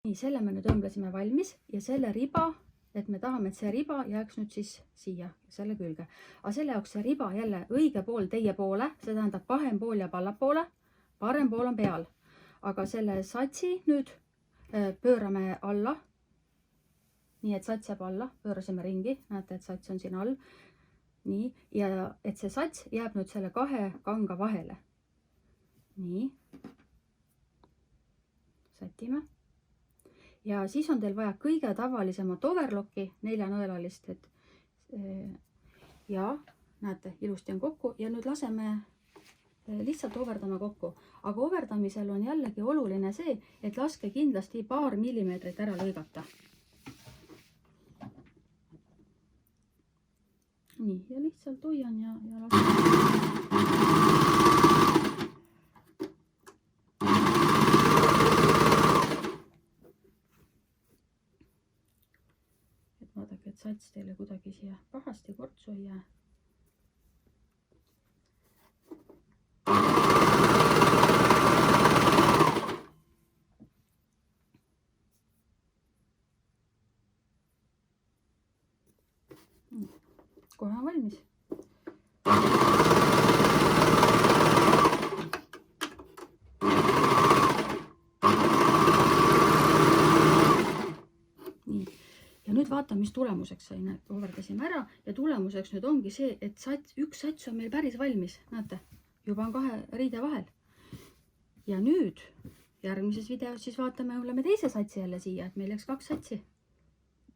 Nii, selle me nüüd õmblesime valmis ja selle riba, et me tahame, et see riba jääks nüüd siis siia selle külge. Aga selle jaoks see riba jälle õige pool teie poole, see tähendab pahem pool jääb allapoole, parem pool on peal. Aga selle satsi nüüd pöörame alla. Nii, et sats jääb alla, pöörasime ringi, näete, et sats on siin all. Nii, ja et see sats jääb nüüd selle kahe kanga vahele. Nii. Sätime. Ja siis on teil vaja kõige tavalisemat overlocki, 4-nõelalist, ja näete, ilusti on kokku ja nüüd laseme, lihtsalt overdame kokku. Aga overdamisel on jällegi oluline see, et laske kindlasti paar millimeetrit ära lõigata. Nii, ja lihtsalt hoian ja lasen. Vaadake, et sats teile kuidagi siia pahasti kortsu ei jää. Kohe on valmis. Nii. Ja nüüd vaatame, mis tulemuseks sai. Overdasime ära ja tulemuseks nüüd ongi see, et üks sats on meil päris valmis. Näete, juba on kahe riide vahel. Ja nüüd järgmises videos siis vaatame, õmbleme teise satsi jälle siia, et meil läks 2 satsi.